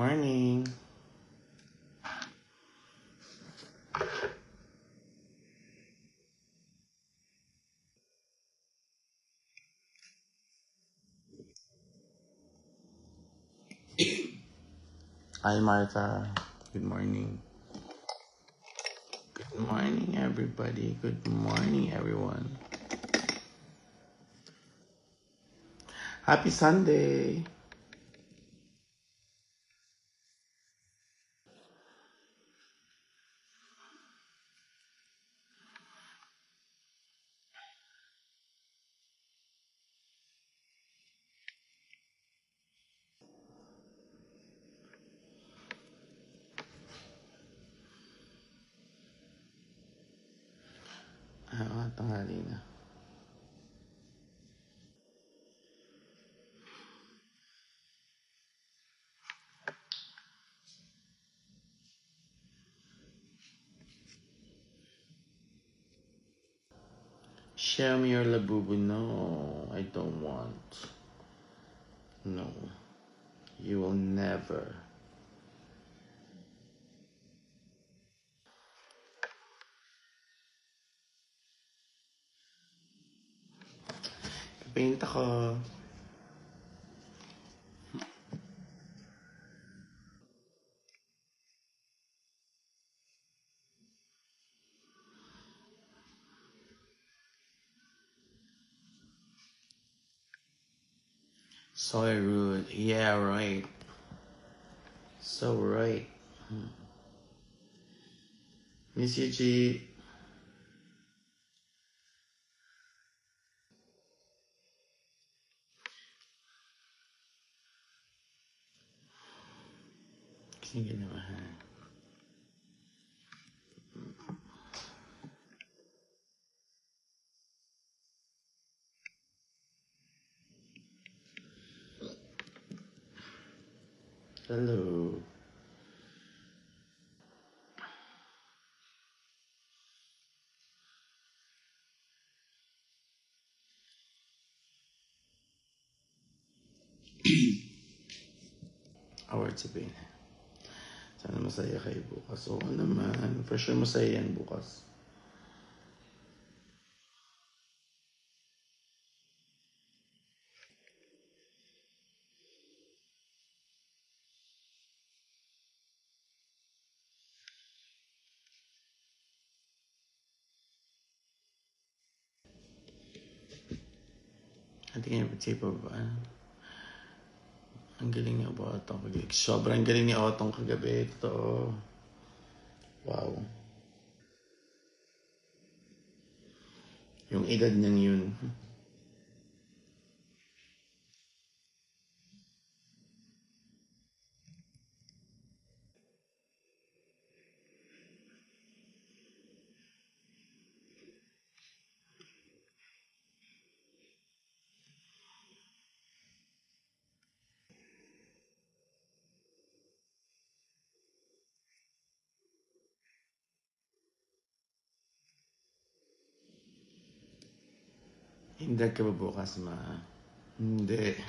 Morning. Hi, Martha. Good morning. Good morning, everybody. Good morning, everyone. Happy Sunday. Tanghali na. Show me your labubu. No, I don't want. No, you will never. Paint ako. So rude. Yeah, right. So right. Miss you, G. Sige naman. Hello. Award sabihin. Sana masaya kayo bukas. Oo naman. For sure masaya yan bukas. I think I tape of, ang galing ni Otong kagabi. Sobrang galing ni Otong kagabi. Ito. Wow. Yung edad niyang yun. Hindi ka ba bukas, ma? Hindi.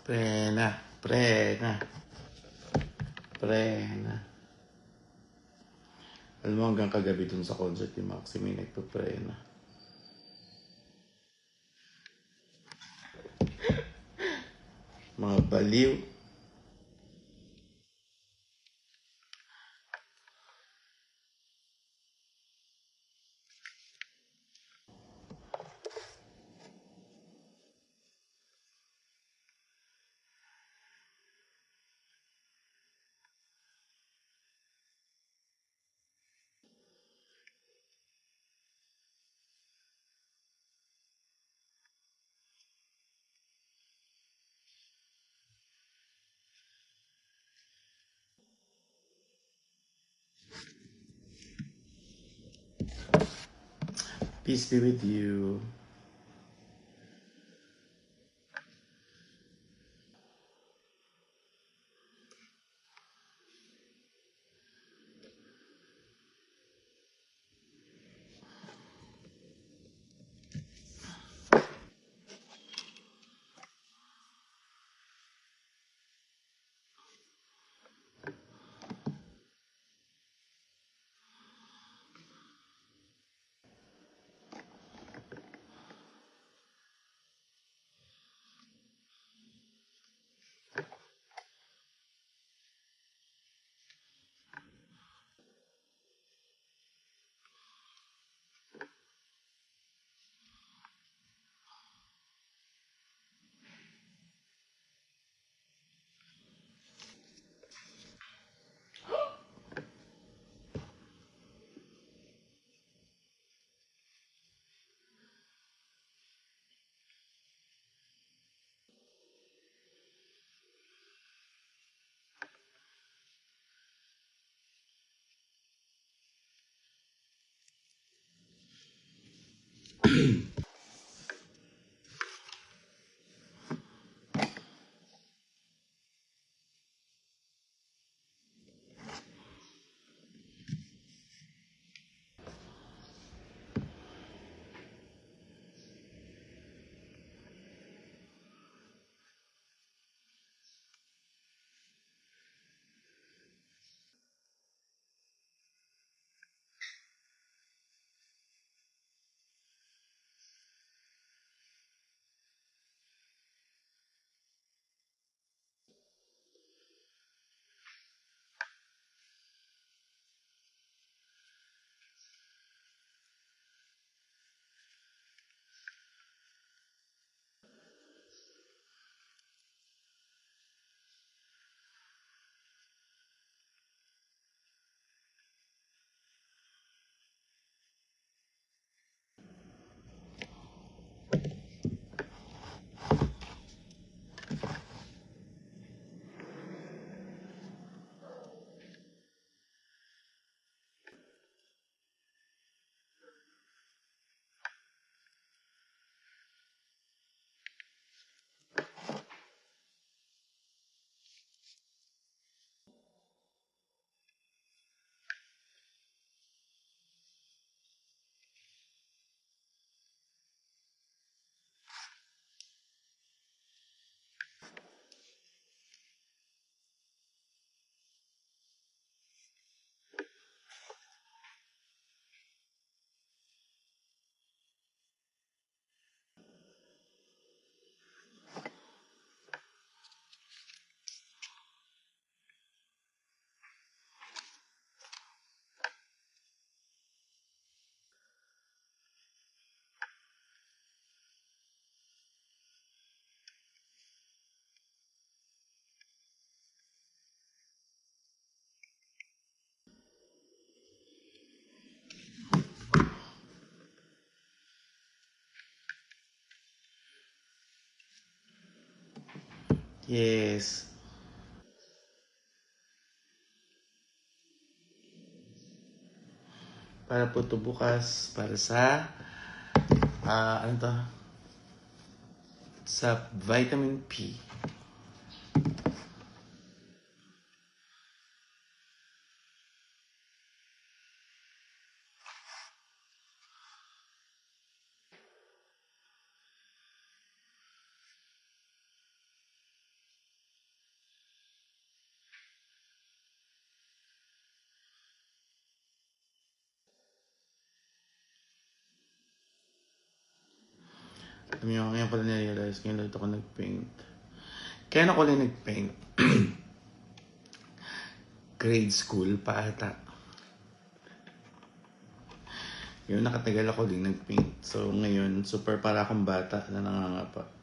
Prena. Prena. Prena. Alam mo, hanggang kagabi dun sa concert ni Maxi, may nagpa-prena. Mga baliw. Peace be with you. Yes. Para po ito bukas para sa ano to? Sa vitamin P. Alam nyo, ngayon pala na-realize, ngayon ulit ako nag-paint. Kaya ako ulit nag-paint. Grade school pa ata. Yun, nakatagal ako din nag-paint. So ngayon, super para akong bata na nangangapa.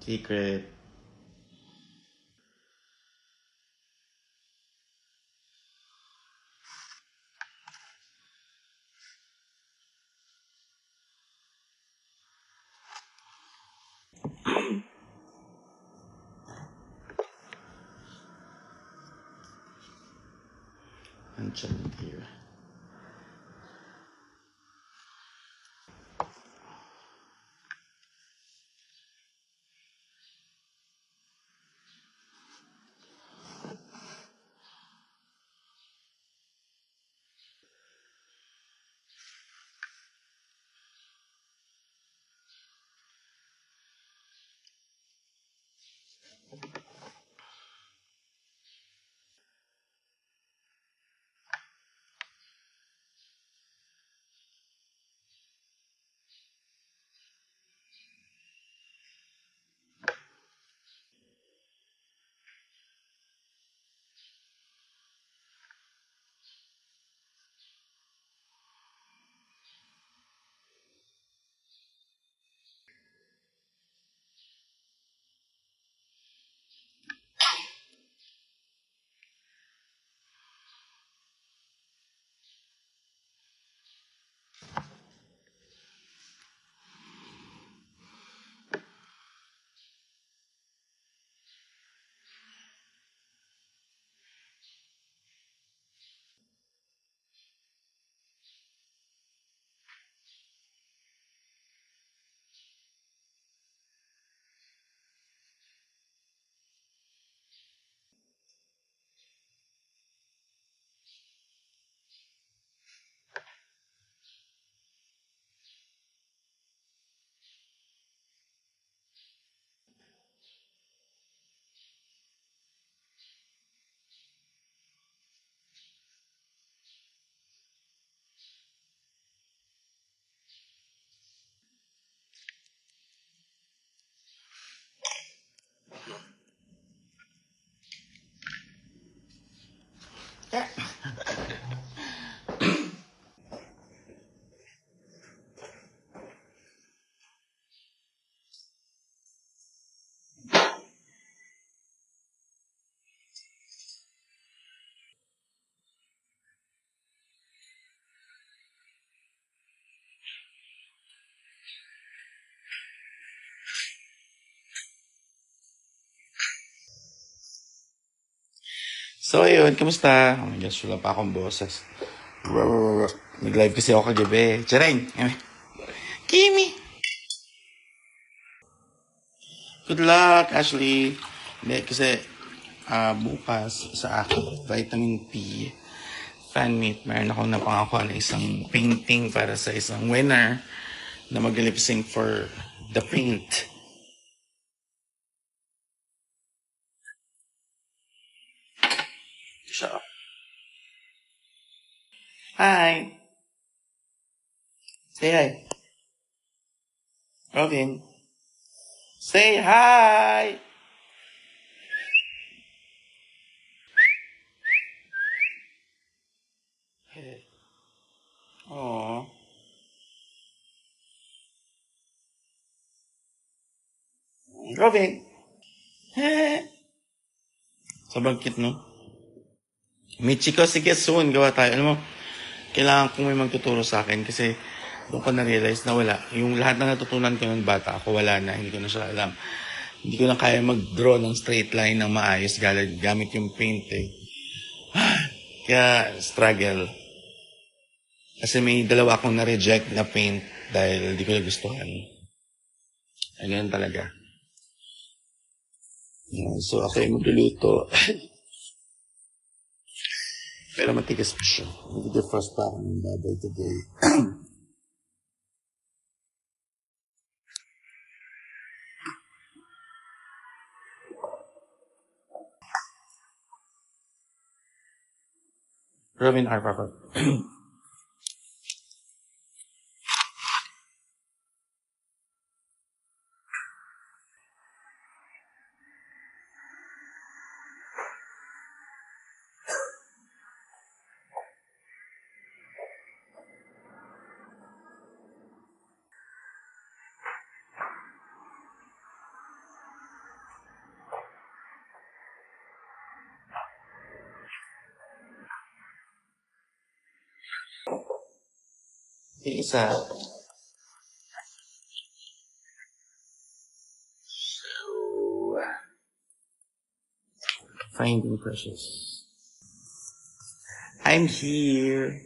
Secret. Andyan here. So ayun, kamusta? Oh my gosh, wala pa akong boses. Nag-live kasi ako kagabi. Chareng! Kimi! Good luck, Ashley. Hindi, kasi bukas sa akin, vitamin P fan meet, meron akong napangako na isang painting para sa isang winner na mag-lip sync for the paint. Siya. Hi. Say hi. Robin. Say hi. Aww. Robin. Sobrang cute, no? Michiko, sige, soon. Gawa tayo. Alam mo, kailangan kong may magtuturo sa akin kasi doon ko na-realize na wala. Yung lahat na natutunan ko ng bata ako, wala na. Hindi ko na siya alam. Hindi ko na kaya mag-draw ng straight line ng maayos gamit yung paint eh. Kaya, struggle. Kasi may dalawa akong na-reject na paint dahil hindi ko nagustuhan. Ay, ganun talaga. So, ako yung magluluto. Pero matigas pa siya. Nag-defrost pa ako ng baboy today. Robin R. Papa. Yung isa, Finding Precious. I'm here.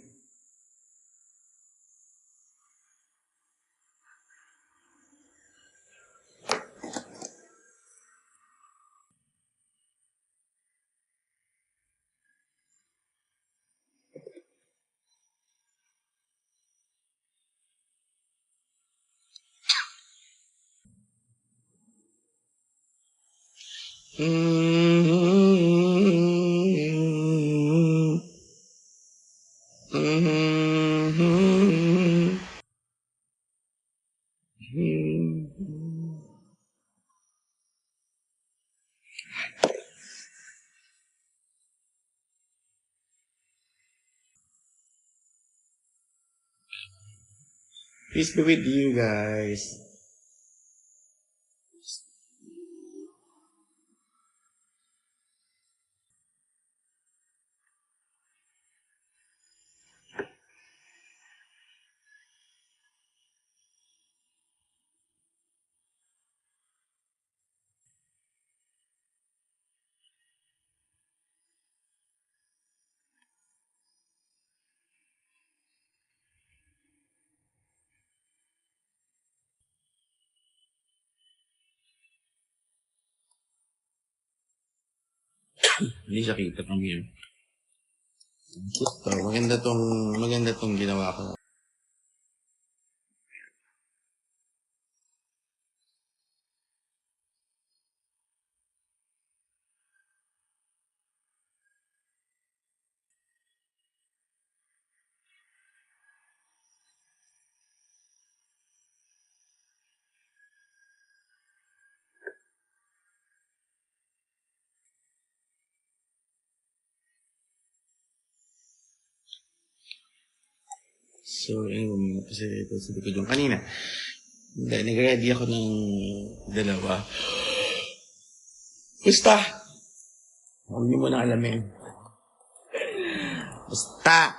Mm-hmm. Mm-hmm. Peace be with you guys. Hindi siya kita from here. Cute to. Maganda tong ginawa ko. So, ayun, kasi ito sa likod yung kanina. Hindi, nag-ready ako ng dalawa. Basta! Huwag niyo muna alamin. Basta!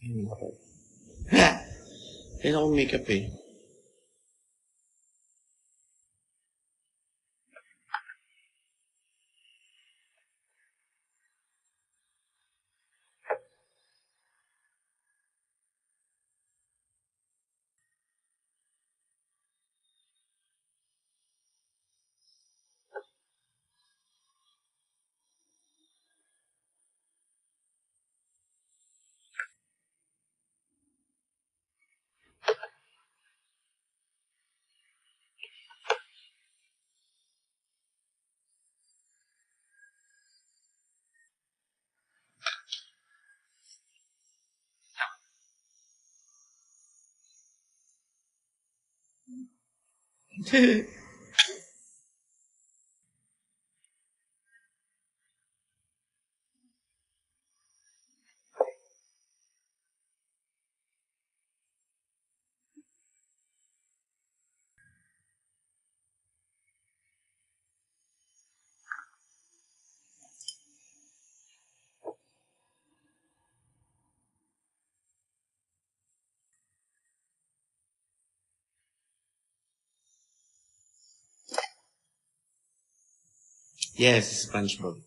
Ha! Kailan akong makeup eh. Yes, SpongeBob.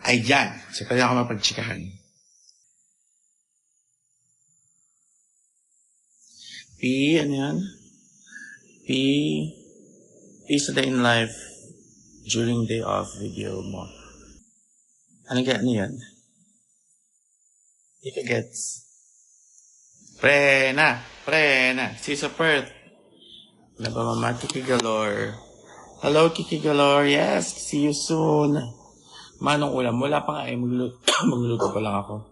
Ay, dyan. So, kaya ako mapagtsikahan. P, ano yan? P, Peace a day in life during day off video mo. Ano yan? Hindi ka gets. Prena. Si sa Perth. Ano ba mama? Kiki Galore. Hello, Kiki Galore. Yes, see you soon. Manong ulam. Wala pa nga eh. Magluluto, magluluto pa lang ako.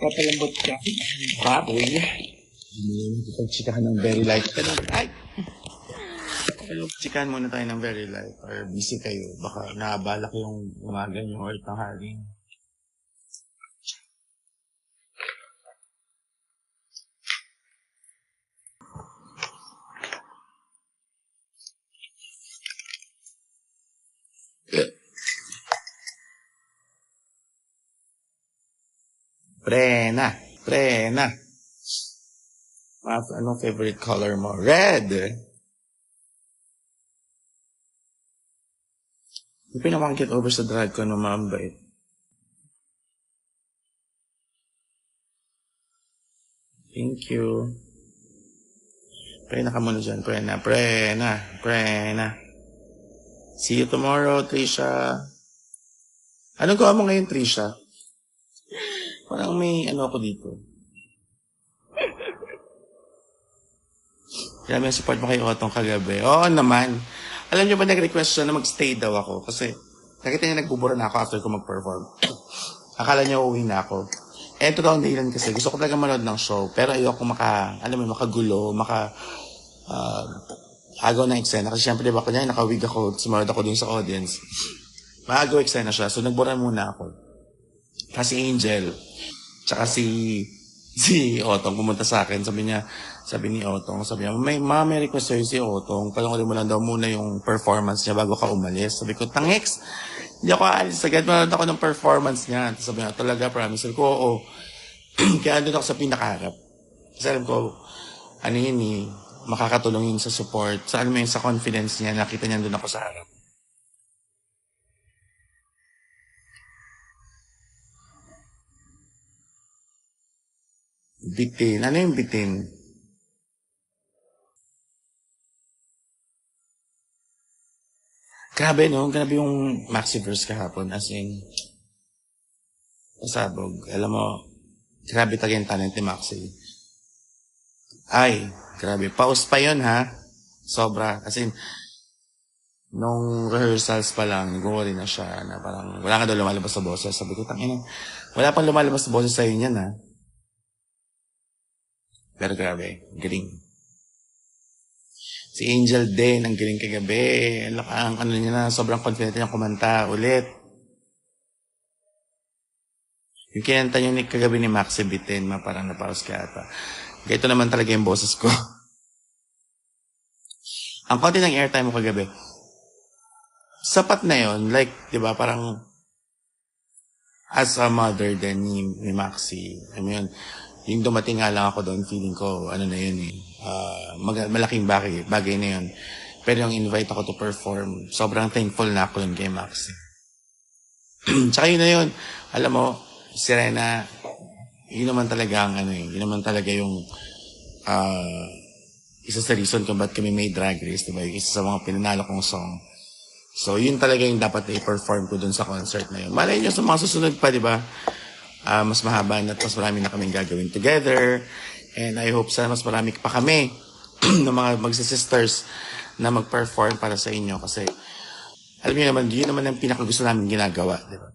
Papalambot ka. Baboy. Hindi pagtsikahan ng very light. Ay! Chikan muna tayo ng very light or busy kayo. Baka naabala ko yung umaga nyo or tanghali. Prena! Prena! Anong favorite color mo? Red! Yung pinakang over sa drag ko no mambait. Thank you. Prena ka muna dyan. Prena, prena, prena. See you tomorrow, Trisha. Anong gawa mo ngayon, Trisha? Parang may ano ako dito. Grabe yung support mo kay Otong kagabi. Oo naman. Alam niyo ba nag-request siya na mag-stay daw ako? Kasi nakita niya nagbubura na ako after ko mag-perform. Akala niya uuwi na ako. Eh, ito daw ang dahilan kasi. Gusto ko talaga manood ng show. Pero ayoko makagulo, agaw na eksena. Kasi syempre, diba, kunya nakawig ako, sumunod ako dun sa audience. Maagaw eksena siya. So, nagbura muna ako. Kasi Angel, tsaka si Otong pumunta sa akin. Sabi ni Otong, may request sa'yo si Otong. Panoorin mo lang daw muna yung performance niya bago ka umalis. Sabi ko, tangex, hindi ako aalis agad. Manood ako ng performance niya. Sabi niya, talaga, promise. Sabi ko, oo. Kaya andun ako sa pinakaharap. Kasi alam ko, ano yun makakatulong yun sa support. Sa alam mo yun, sa confidence niya, nakita niya andun ako sa harap. Bitin. Ano yung bitin? Grabe, no? Grabe yung Maxiverse kahapon. As in, pasabog. Alam mo, grabe talaga yung talent ni Maxi. Ay, grabe. Pause pa yun, ha? Sobra. As in, nung rehearsals pa lang, nag-worry na siya na parang wala ka daw lumalabas sa boses. Sabi ko, tangina, wala pang lumalabas sa boses sa'yo niyan, ha? Pero grabe, galing. Si Angel din, ang galing kagabi. Ang ano niya na, sobrang confident niya kumanta ulit. Yung kinanta niyo kagabi ni Maxi Bitin, parang napaus ka ata. Ito naman talaga yung boses ko. Ang konti ng airtime mo kagabi, sapat na yon, like, di ba, parang as a mother din ni Maxi. I mean, yung dumating nga lang ako doon, feeling ko, ano na yun malaking bagay na yun. Pero yung invite ako to perform, sobrang thankful na ako yun kay Maxi. Tsaka yun na yun, alam mo, Serena, yun naman talaga ang yun naman talaga yung isa sa reason kung ba't kami may drag race, diba? Yung isa sa mga pinanalo kong song. So, yun talaga yung dapat i-perform ko dun sa concert na yun. Malay nyo sa mga susunod pa, diba? Mas mahaba at mas marami na kaming gagawin together. And I hope sana mas marami pa kami ng mga magsisisters na mag-perform para sa inyo. Kasi, alam niyo naman, yun naman ang pinakagusto namin ginagawa, diba?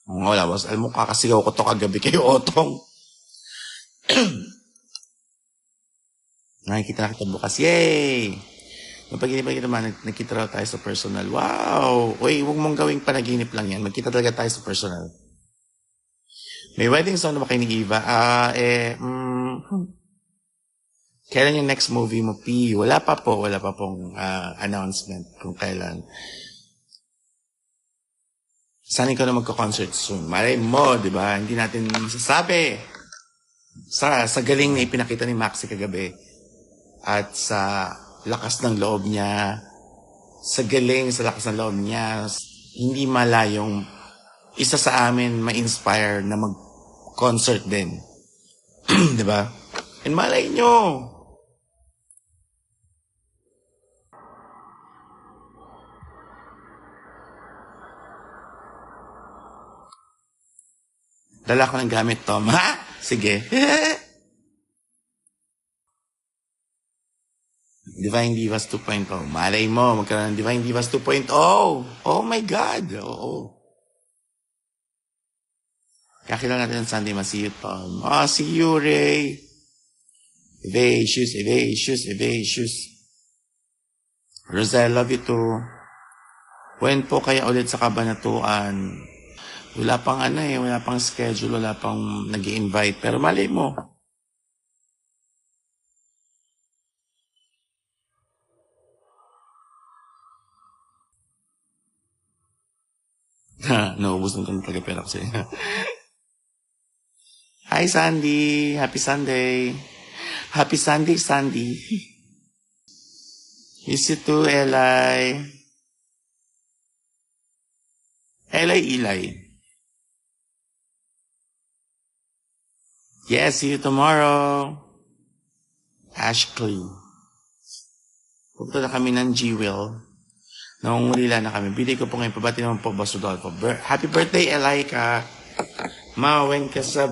Wala, alam mo, kakasigaw ko to kagabi kay Otong. Nakikita na kita bukas. Yay! Mapag-inip naman, nagkita raw tayo sa personal. Wow! Uy, huwag mong gawing panaginip lang yan. Magkita talaga tayo sa personal. May wedding song na ba kayo ni Eva? Kailan yung next movie mo, P? Wala pa pong announcement kung kailan. Sana ikaw na magko-concert soon. Malay mo, di ba? Hindi natin masasabi. Sa galing na ipinakita ni Maxi kagabi. At sa lakas ng loob niya. Sa lakas ng loob niya. Hindi malayong isa sa amin ma-inspire na mag-concert din. Di ba? And malay nyo. Dala ko ng gamit, Tom. Ha? Sige. Divine Divas 2.0. Malay mo, magkaroon ng Divine Divas 2.0. Oh my God. Oo. Kakilala natin ng Sunday, see you, Tom. See you, Ray. Evasious. Rosel, love you too. When po kaya ulit sa Kabanatuan? Wala pang wala pang schedule, wala pang nag-i-invite. Pero mali mo. Naubos na talaga pera ko sa'yo. Hi, Sandy. Happy Sunday. Happy Sunday, Sandy. Miss you too, Eli. Eli. Yes, see you tomorrow. Ashley. Punta na kami ng G-Will. Nangungulila na kami. Bili ko po ngayon. Pabati naman po, Boss Rodolfo. Happy birthday, Elika. Ma, when ka sa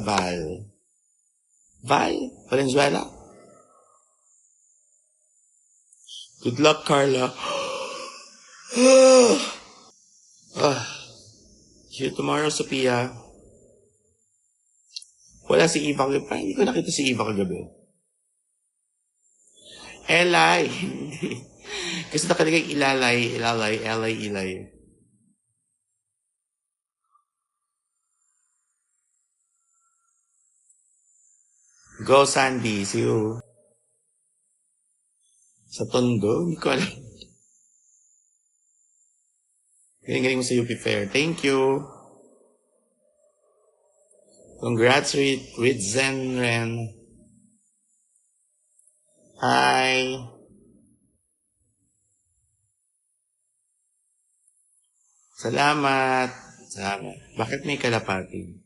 Val? Val? Valenzuela? Good luck, Carla. See you tomorrow, Sophia. Wala si Eva kagabi. Hindi ko nakita si Eva kagabi. Elay. Kasi nakalagay Ilay. Go, Sandy. See you. Sa Tondo? Hindi ko alam. Galing mo sa UP Fair. Thank you. Congrats with Zenren. Hi. Salamat. Bakit may kalapati?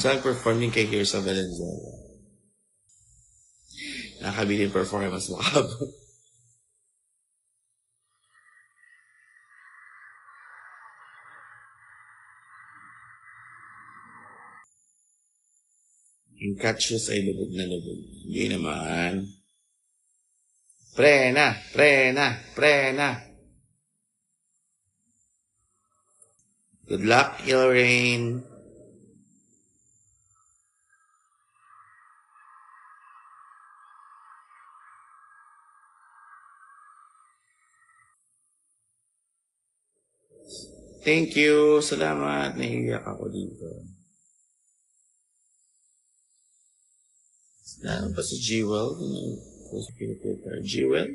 Saan performing kay Here's sa Valenzuela? Nakabili performance mo ka. Yung catches ay lubog na lubog. Hindi naman. Prena. Good luck, Ilrain. Thank you. Salamat. Naiiyak ako dito. Ano pa si Jewel? Jewel?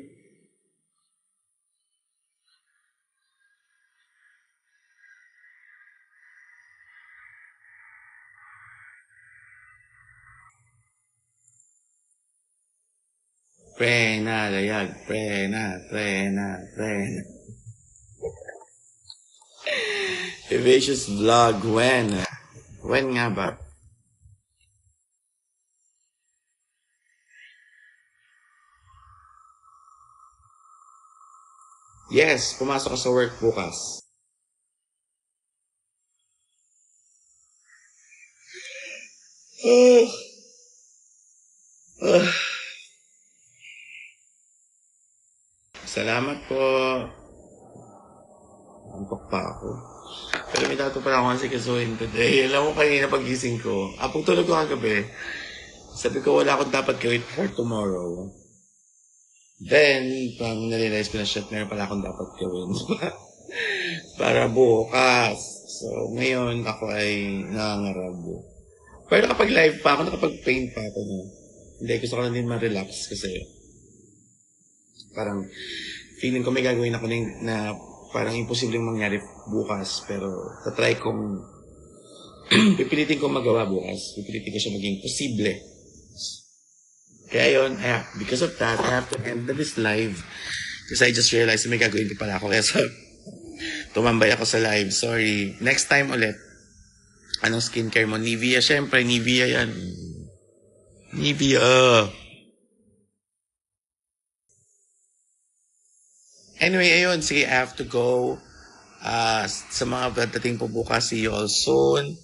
Prena, layag. Prena. Vivacious vlog. When? When nga ba? Yes, pumasok ka sa work bukas. Salamat po. Antok pa ako. Pero may dato pala akong sikasuhin today. Alam mo kanina pagising ko. Apong tulog ko kagabi. Sabi ko wala akong dapat gawin for tomorrow. Then, pang narealize ko na shit, meron pala akong dapat gawin. Para bukas. So, ngayon ako ay nangangarap. Pero kapag live pa ako, nakapag-paint pa ako. No? Hindi, gusto ko na din ma-relax kasi parang feeling ko may gagawin ako na parang imposibleng mangyari bukas. Pero tatry kong pipilitin kong magawa bukas. Pipilitin ko siya maging posible. Kaya yun, because of that, I have to end this live. Kasi I just realized may gagawin ko pala ako. Kaya so, tumambay ako sa live. Sorry. Next time ulit. Anong skincare mo? Nivea. Siyempre, Nivea yan. Nivea. Anyway, ayun. Sige, I have to go. Sa mga dating po bukas, see you all soon.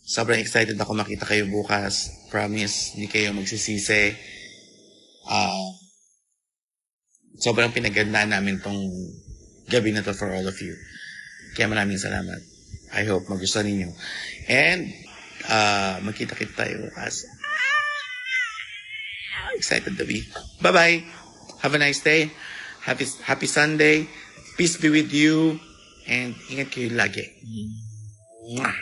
Sobrang excited ako makita kayo bukas. Promise, hindi kayo magsisisi. Sobrang pinagandaan namin tong gabi na to for all of you. Kaya maraming salamat. I hope magustuhan ninyo. And Magkita-kita tayo bukas. Excited to be. Bye-bye. Have a nice day. Happy Sunday. Peace be with you. And ingat kayo lagi. Mwah.